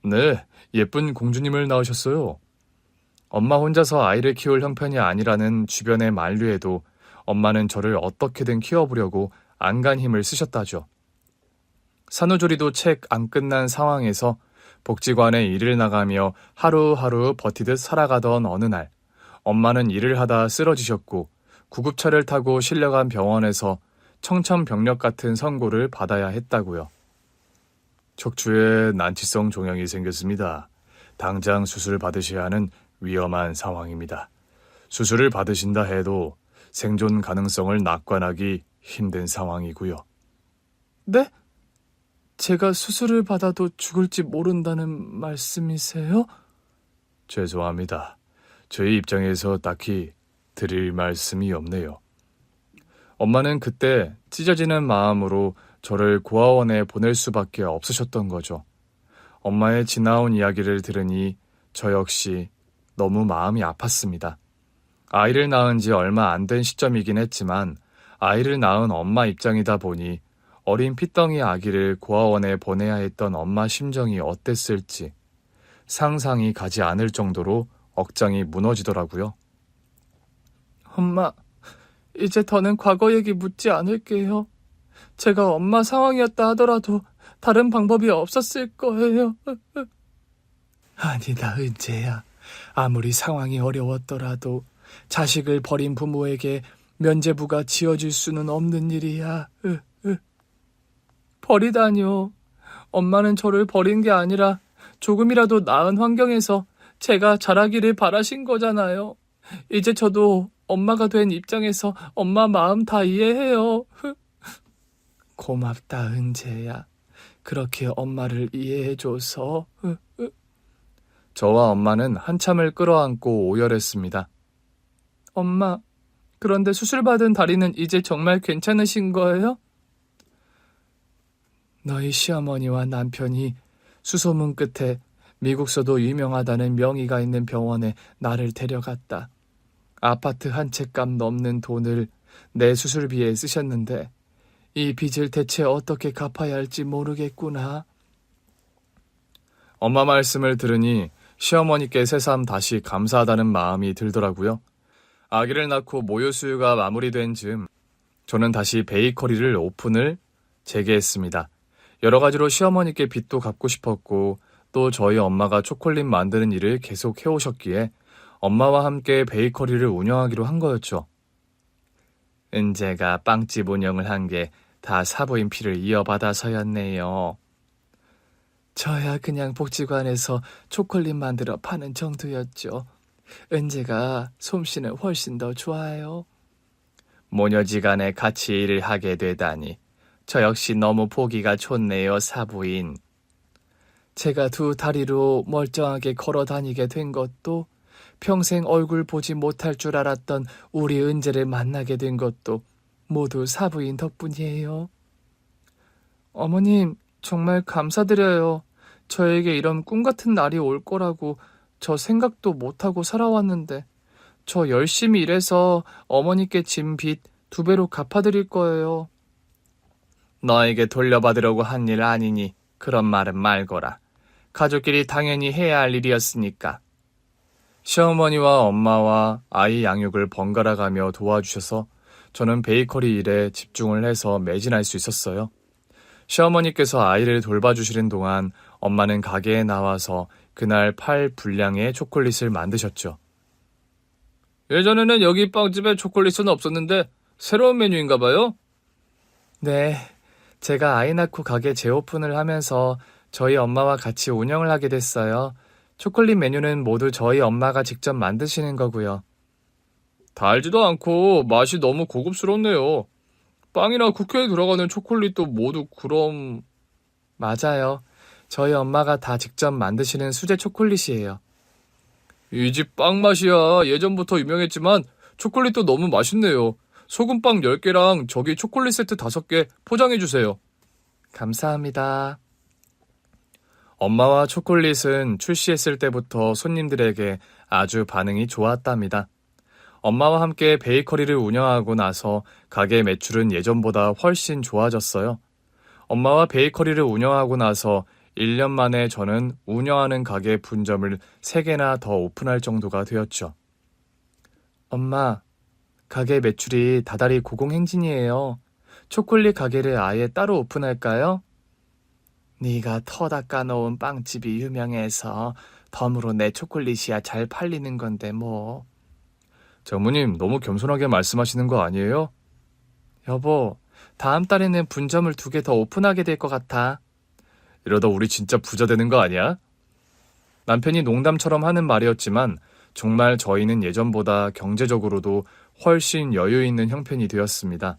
네, 예쁜 공주님을 낳으셨어요. 엄마 혼자서 아이를 키울 형편이 아니라는 주변의 만류에도 엄마는 저를 어떻게든 키워보려고 안간 힘을 쓰셨다죠. 산후조리도 책 안 끝난 상황에서 복지관에 일을 나가며 하루하루 버티듯 살아가던 어느 날 엄마는 일을 하다 쓰러지셨고 구급차를 타고 실려간 병원에서 청천벽력 같은 선고를 받아야 했다고요. 척추에 난치성 종양이 생겼습니다. 당장 수술 받으셔야 하는 위험한 상황입니다. 수술을 받으신다 해도 생존 가능성을 낙관하기 힘든 상황이고요. 네? 제가 수술을 받아도 죽을지 모른다는 말씀이세요? 죄송합니다. 저희 입장에서 딱히 드릴 말씀이 없네요. 엄마는 그때 찢어지는 마음으로 저를 고아원에 보낼 수밖에 없으셨던 거죠. 엄마의 지나온 이야기를 들으니 저 역시 너무 마음이 아팠습니다. 아이를 낳은 지 얼마 안 된 시점이긴 했지만 아이를 낳은 엄마 입장이다 보니 어린 핏덩이 아기를 고아원에 보내야 했던 엄마 심정이 어땠을지 상상이 가지 않을 정도로 억장이 무너지더라고요. 엄마, 이제 더는 과거 얘기 묻지 않을게요. 제가 엄마 상황이었다 하더라도 다른 방법이 없었을 거예요. 아니다, 은재야. 아무리 상황이 어려웠더라도 자식을 버린 부모에게 면죄부가 지어줄 수는 없는 일이야. 버리다뇨. 엄마는 저를 버린 게 아니라 조금이라도 나은 환경에서 제가 자라기를 바라신 거잖아요. 이제 저도 엄마가 된 입장에서 엄마 마음 다 이해해요. 고맙다, 은재야. 그렇게 엄마를 이해해줘서. 저와 엄마는 한참을 끌어안고 오열했습니다. 엄마, 그런데 수술받은 다리는 이제 정말 괜찮으신 거예요? 너희 시어머니와 남편이 수소문 끝에 미국서도 유명하다는 명의가 있는 병원에 나를 데려갔다. 아파트 한 채 값 넘는 돈을 내 수술비에 쓰셨는데 이 빚을 대체 어떻게 갚아야 할지 모르겠구나. 엄마 말씀을 들으니 시어머니께 새삼 다시 감사하다는 마음이 들더라고요. 아기를 낳고 모유 수유가 마무리된 즈음 저는 다시 베이커리를 오픈을 재개했습니다. 여러 가지로 시어머니께 빚도 갚고 싶었고 또 저희 엄마가 초콜릿 만드는 일을 계속 해오셨기에 엄마와 함께 베이커리를 운영하기로 한 거였죠. 은재가 빵집 운영을 한 게 다 사부인 피를 이어받아서였네요. 저야 그냥 복지관에서 초콜릿 만들어 파는 정도였죠. 은재가 솜씨는 훨씬 더 좋아요. 모녀지간에 같이 일을 하게 되다니 저 역시 너무 보기가 좋네요, 사부인. 제가 두 다리로 멀쩡하게 걸어 다니게 된 것도 평생 얼굴 보지 못할 줄 알았던 우리 은재를 만나게 된 것도 모두 사부인 덕분이에요. 어머님, 정말 감사드려요. 저에게 이런 꿈 같은 날이 올 거라고 저 생각도 못하고 살아왔는데 저 열심히 일해서 어머니께 진 빚 2배로 갚아드릴 거예요. 너에게 돌려받으려고 한 일 아니니 그런 말은 말거라. 가족끼리 당연히 해야 할 일이었으니까. 시어머니와 엄마와 아이 양육을 번갈아가며 도와주셔서 저는 베이커리 일에 집중을 해서 매진할 수 있었어요. 시어머니께서 아이를 돌봐주시는 동안 엄마는 가게에 나와서 그날 팔 분량의 초콜릿을 만드셨죠. 예전에는 여기 빵집에 초콜릿은 없었는데 새로운 메뉴인가 봐요? 네, 제가 아이 낳고 가게 재오픈을 하면서 저희 엄마와 같이 운영을 하게 됐어요. 초콜릿 메뉴는 모두 저희 엄마가 직접 만드시는 거고요. 달지도 않고 맛이 너무 고급스럽네요. 빵이나 쿠키에 들어가는 초콜릿도 모두 그럼... 맞아요. 저희 엄마가 다 직접 만드시는 수제 초콜릿이에요. 이 집 빵 맛이야. 예전부터 유명했지만 초콜릿도 너무 맛있네요. 소금빵 10개랑 저기 초콜릿 세트 5개 포장해주세요. 감사합니다. 엄마와 초콜릿은 출시했을 때부터 손님들에게 아주 반응이 좋았답니다. 엄마와 함께 베이커리를 운영하고 나서 가게 매출은 예전보다 훨씬 좋아졌어요. 엄마와 베이커리를 운영하고 나서 1년 만에 저는 운영하는 가게 분점을 3개나 더 오픈할 정도가 되었죠. 엄마, 가게 매출이 다달이 고공행진이에요. 초콜릿 가게를 아예 따로 오픈할까요? 네가 터 닦아놓은 빵집이 유명해서 덤으로 내 초콜릿이야 잘 팔리는 건데 뭐. 장모님 너무 겸손하게 말씀하시는 거 아니에요? 여보, 다음 달에는 분점을 2개 더 오픈하게 될 것 같아. 이러다 우리 진짜 부자 되는 거 아니야? 남편이 농담처럼 하는 말이었지만 정말 저희는 예전보다 경제적으로도 훨씬 여유 있는 형편이 되었습니다.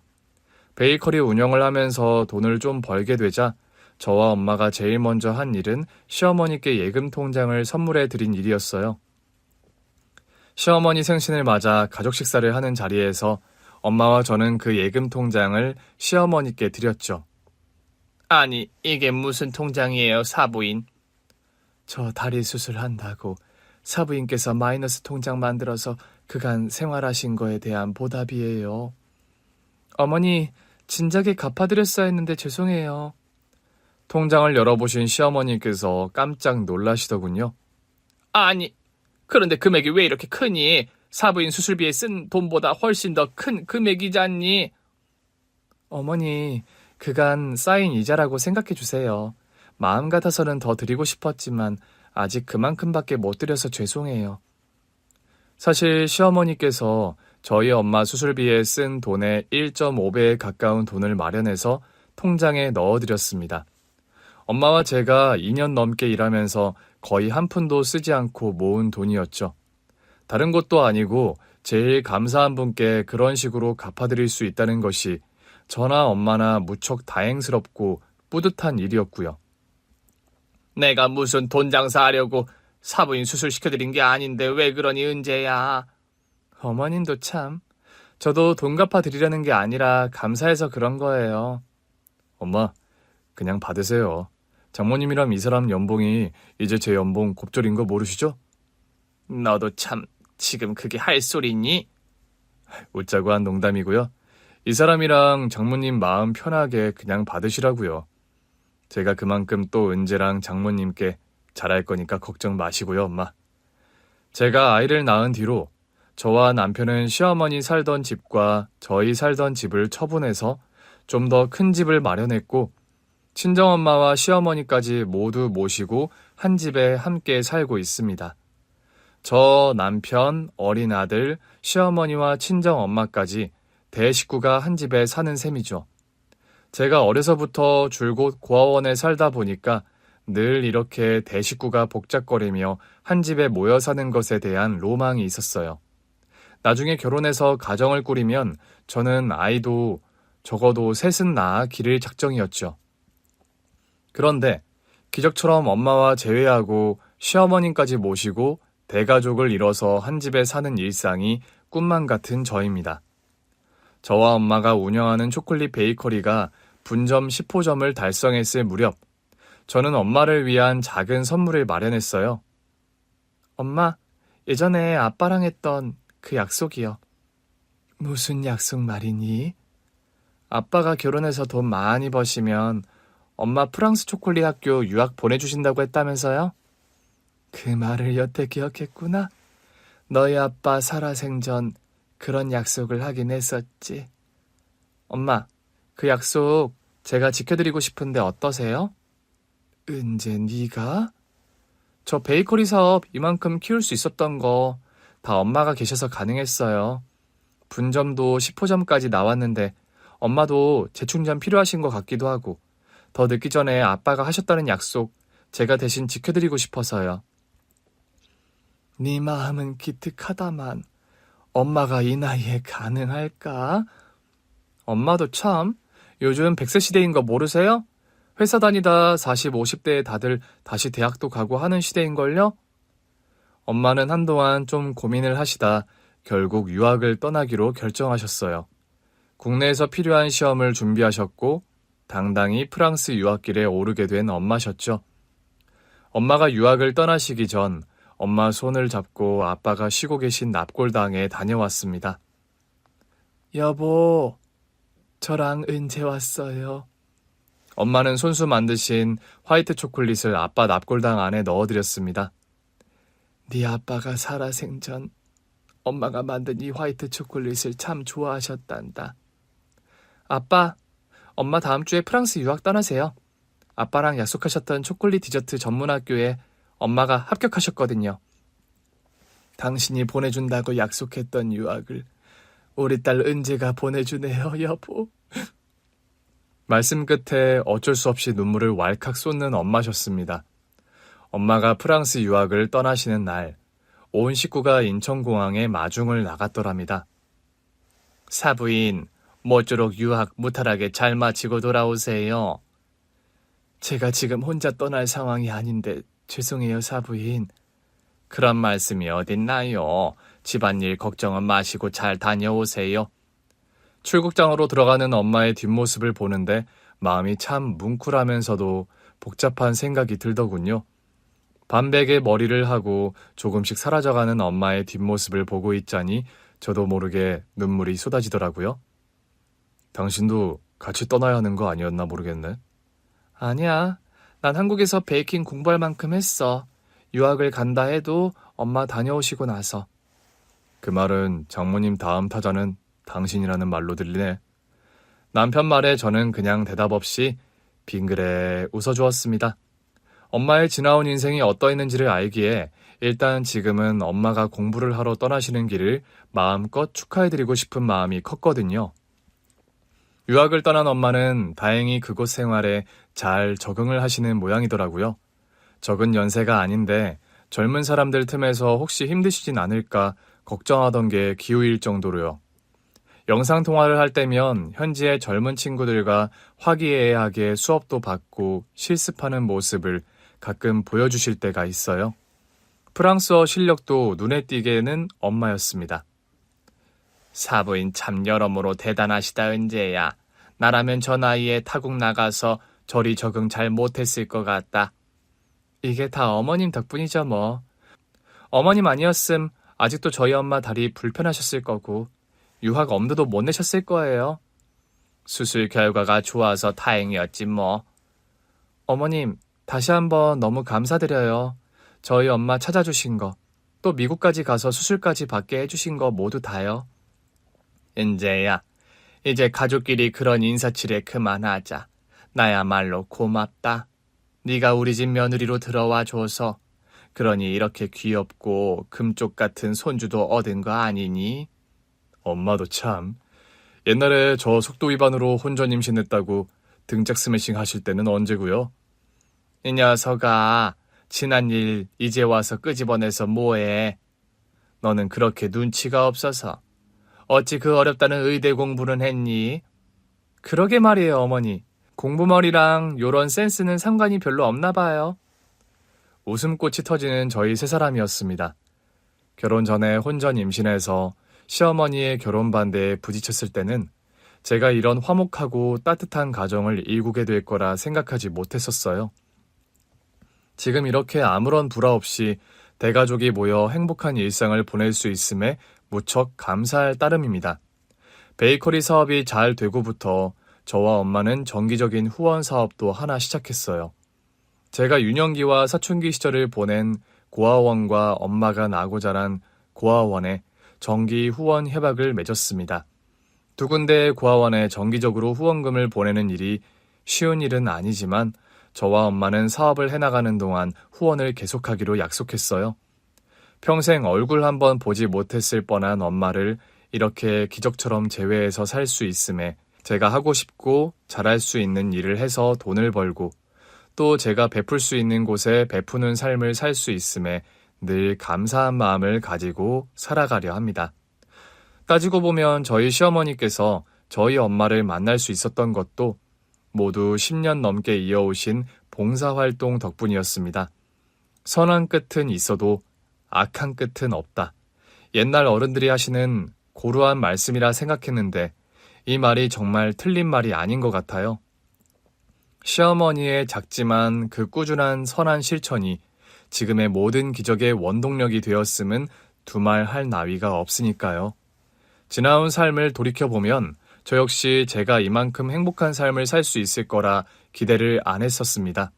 베이커리 운영을 하면서 돈을 좀 벌게 되자 저와 엄마가 제일 먼저 한 일은 시어머니께 예금 통장을 선물해 드린 일이었어요. 시어머니 생신을 맞아 가족 식사를 하는 자리에서 엄마와 저는 그 예금 통장을 시어머니께 드렸죠. 아니, 이게 무슨 통장이에요, 사부인? 저 다리 수술한다고 사부인께서 마이너스 통장 만들어서 그간 생활하신 거에 대한 보답이에요. 어머니, 진작에 갚아드렸어야 했는데 죄송해요. 통장을 열어보신 시어머니께서 깜짝 놀라시더군요. 아니, 그런데 금액이 왜 이렇게 크니? 사부인 수술비에 쓴 돈보다 훨씬 더 큰 금액이잖니? 어머니, 그간 쌓인 이자라고 생각해 주세요. 마음 같아서는 더 드리고 싶었지만 아직 그만큼밖에 못 드려서 죄송해요. 사실 시어머니께서 저희 엄마 수술비에 쓴 돈의 1.5배에 가까운 돈을 마련해서 통장에 넣어드렸습니다. 엄마와 제가 2년 넘게 일하면서 거의 한 푼도 쓰지 않고 모은 돈이었죠. 다른 것도 아니고 제일 감사한 분께 그런 식으로 갚아드릴 수 있다는 것이 저나 엄마나 무척 다행스럽고 뿌듯한 일이었고요. 내가 무슨 돈 장사하려고 사부인 수술 시켜드린 게 아닌데 왜 그러니 은재야? 어머님도 참. 저도 돈 갚아드리려는 게 아니라 감사해서 그런 거예요. 엄마, 그냥 받으세요. 장모님이랑 이 사람 연봉이 이제 제 연봉 곱절인 거 모르시죠? 너도 참 지금 그게 할 소리니? 웃자고 한 농담이고요. 이 사람이랑 장모님 마음 편하게 그냥 받으시라고요. 제가 그만큼 또 은재랑 장모님께 잘할 거니까 걱정 마시고요, 엄마. 제가 아이를 낳은 뒤로 저와 남편은 시어머니 살던 집과 저희 살던 집을 처분해서 좀 더 큰 집을 마련했고 친정엄마와 시어머니까지 모두 모시고 한 집에 함께 살고 있습니다. 저, 남편, 어린 아들, 시어머니와 친정엄마까지 대식구가 한 집에 사는 셈이죠. 제가 어려서부터 줄곧 고아원에 살다 보니까 늘 이렇게 대식구가 복잡거리며 한 집에 모여 사는 것에 대한 로망이 있었어요. 나중에 결혼해서 가정을 꾸리면 저는 아이도 적어도 셋은 낳아 기를 작정이었죠. 그런데 기적처럼 엄마와 재회하고 시어머님까지 모시고 대가족을 이뤄서 한 집에 사는 일상이 꿈만 같은 저입니다. 저와 엄마가 운영하는 초콜릿 베이커리가 분점 10호점을 달성했을 무렵 저는 엄마를 위한 작은 선물을 마련했어요. 엄마, 예전에 아빠랑 했던 그 약속이요. 무슨 약속 말이니? 아빠가 결혼해서 돈 많이 버시면 엄마 프랑스 초콜릿 학교 유학 보내주신다고 했다면서요? 그 말을 여태 기억했구나. 너희 아빠 살아생전 그런 약속을 하긴 했었지. 엄마, 그 약속 제가 지켜드리고 싶은데 어떠세요? 은재 네가? 저 베이커리 사업 이만큼 키울 수 있었던 거 다 엄마가 계셔서 가능했어요. 분점도 10호점까지 나왔는데 엄마도 재충전 필요하신 것 같기도 하고 더 늦기 전에 아빠가 하셨다는 약속 제가 대신 지켜드리고 싶어서요. 네 마음은 기특하다만 엄마가 이 나이에 가능할까? 엄마도 참 요즘 100세 시대인 거 모르세요? 회사 다니다 40, 50대에 다들 다시 대학도 가고 하는 시대인걸요? 엄마는 한동안 좀 고민을 하시다 결국 유학을 떠나기로 결정하셨어요. 국내에서 필요한 시험을 준비하셨고 당당히 프랑스 유학길에 오르게 된 엄마셨죠. 엄마가 유학을 떠나시기 전 엄마 손을 잡고 아빠가 쉬고 계신 납골당에 다녀왔습니다. 여보, 저랑 은재 왔어요. 엄마는 손수 만드신 화이트 초콜릿을 아빠 납골당 안에 넣어드렸습니다. 네 아빠가 살아생전 엄마가 만든 이 화이트 초콜릿을 참 좋아하셨단다. 아빠, 엄마 다음 주에 프랑스 유학 떠나세요. 아빠랑 약속하셨던 초콜릿 디저트 전문학교에 엄마가 합격하셨거든요. 당신이 보내준다고 약속했던 유학을 우리 딸 은재가 보내주네요, 여보. 말씀 끝에 어쩔 수 없이 눈물을 왈칵 쏟는 엄마셨습니다. 엄마가 프랑스 유학을 떠나시는 날, 온 식구가 인천공항에 마중을 나갔더랍니다. 사부인, 모쪼록 유학 무탈하게 잘 마치고 돌아오세요. 제가 지금 혼자 떠날 상황이 아닌데 죄송해요, 사부인. 그런 말씀이 어딨나요? 집안일 걱정은 마시고 잘 다녀오세요. 출국장으로 들어가는 엄마의 뒷모습을 보는데 마음이 참 뭉클하면서도 복잡한 생각이 들더군요. 반백의 머리를 하고 조금씩 사라져가는 엄마의 뒷모습을 보고 있자니 저도 모르게 눈물이 쏟아지더라고요. 당신도 같이 떠나야 하는 거 아니었나 모르겠네. 아니야. 난 한국에서 베이킹 공부할 만큼 했어. 유학을 간다 해도 엄마 다녀오시고 나서. 그 말은 장모님 다음 타자는 당신이라는 말로 들리네. 남편 말에 저는 그냥 대답 없이 빙그레 웃어주었습니다. 엄마의 지나온 인생이 어떠했는지를 알기에 일단 지금은 엄마가 공부를 하러 떠나시는 길을 마음껏 축하해드리고 싶은 마음이 컸거든요. 유학을 떠난 엄마는 다행히 그곳 생활에 잘 적응을 하시는 모양이더라고요. 적은 연세가 아닌데 젊은 사람들 틈에서 혹시 힘드시진 않을까 걱정하던 게 기우일 정도로요. 영상통화를 할 때면 현지의 젊은 친구들과 화기애애하게 수업도 받고 실습하는 모습을 가끔 보여주실 때가 있어요. 프랑스어 실력도 눈에 띄게는 엄마였습니다. 사부인 참 여러모로 대단하시다, 은재야. 나라면 저 나이에 타국 나가서 저리 적응 잘 못했을 것 같다. 이게 다 어머님 덕분이죠 뭐. 어머님 아니었음 아직도 저희 엄마 다리 불편하셨을 거고 유학 엄두도 못 내셨을 거예요. 수술 결과가 좋아서 다행이었지 뭐. 어머님 다시 한번 너무 감사드려요. 저희 엄마 찾아주신 거, 또 미국까지 가서 수술까지 받게 해주신 거 모두 다요. 은재야, 이제 가족끼리 그런 인사치레 그만하자. 나야말로 고맙다. 네가 우리 집 며느리로 들어와 줘서. 그러니 이렇게 귀엽고 금쪽 같은 손주도 얻은 거 아니니? 엄마도 참. 옛날에 저 속도 위반으로 혼전 임신했다고 등짝 스매싱 하실 때는 언제고요? 이 녀석아, 지난 일 이제 와서 끄집어내서 뭐해? 너는 그렇게 눈치가 없어서. 어찌 그 어렵다는 의대 공부는 했니? 그러게 말이에요, 어머니. 공부머리랑 요런 센스는 상관이 별로 없나 봐요. 웃음꽃이 터지는 저희 세 사람이었습니다. 결혼 전에 혼전 임신해서 시어머니의 결혼 반대에 부딪혔을 때는 제가 이런 화목하고 따뜻한 가정을 이루게 될 거라 생각하지 못했었어요. 지금 이렇게 아무런 불화 없이 대가족이 모여 행복한 일상을 보낼 수 있음에 무척 감사할 따름입니다. 베이커리 사업이 잘 되고부터 저와 엄마는 정기적인 후원 사업도 하나 시작했어요. 제가 유년기와 사춘기 시절을 보낸 고아원과 엄마가 나고 자란 고아원에 정기 후원 협약을 맺었습니다. 두 군데의 고아원에 정기적으로 후원금을 보내는 일이 쉬운 일은 아니지만 저와 엄마는 사업을 해나가는 동안 후원을 계속하기로 약속했어요. 평생 얼굴 한번 보지 못했을 뻔한 엄마를 이렇게 기적처럼 제외해서 살 수 있음에 제가 하고 싶고 잘할 수 있는 일을 해서 돈을 벌고 또 제가 베풀 수 있는 곳에 베푸는 삶을 살 수 있음에 늘 감사한 마음을 가지고 살아가려 합니다. 따지고 보면 저희 시어머니께서 저희 엄마를 만날 수 있었던 것도 모두 10년 넘게 이어오신 봉사활동 덕분이었습니다. 선한 끝은 있어도 악한 끝은 없다. 옛날 어른들이 하시는 고루한 말씀이라 생각했는데 이 말이 정말 틀린 말이 아닌 것 같아요. 시어머니의 작지만 그 꾸준한 선한 실천이 지금의 모든 기적의 원동력이 되었음은 두말 할 나위가 없으니까요. 지나온 삶을 돌이켜보면 저 역시 제가 이만큼 행복한 삶을 살 수 있을 거라 기대를 안 했었습니다.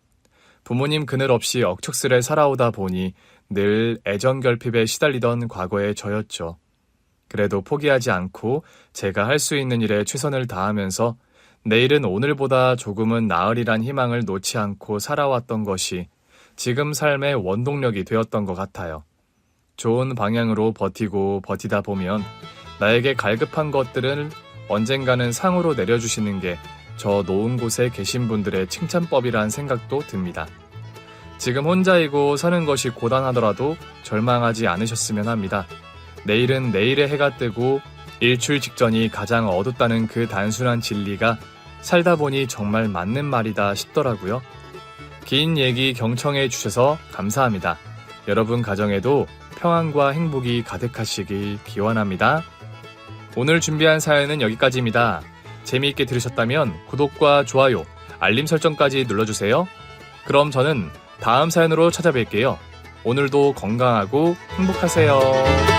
부모님 그늘 없이 억척스레 살아오다 보니 늘 애정결핍에 시달리던 과거의 저였죠. 그래도 포기하지 않고 제가 할 수 있는 일에 최선을 다하면서 내일은 오늘보다 조금은 나으리란 희망을 놓지 않고 살아왔던 것이 지금 삶의 원동력이 되었던 것 같아요. 좋은 방향으로 버티고 버티다 보면 나에게 갈급한 것들은 언젠가는 상으로 내려주시는 게 저 놓은 곳에 계신 분들의 칭찬법이란 생각도 듭니다. 지금 혼자이고 사는 것이 고단하더라도 절망하지 않으셨으면 합니다. 내일은 내일의 해가 뜨고 일출 직전이 가장 어둡다는 그 단순한 진리가 살다 보니 정말 맞는 말이다 싶더라고요. 긴 얘기 경청해 주셔서 감사합니다. 여러분 가정에도 평안과 행복이 가득하시길 기원합니다. 오늘 준비한 사연은 여기까지입니다. 재미있게 들으셨다면 구독과 좋아요, 알림 설정까지 눌러주세요. 그럼 저는 다음 사연으로 찾아뵐게요. 오늘도 건강하고 행복하세요.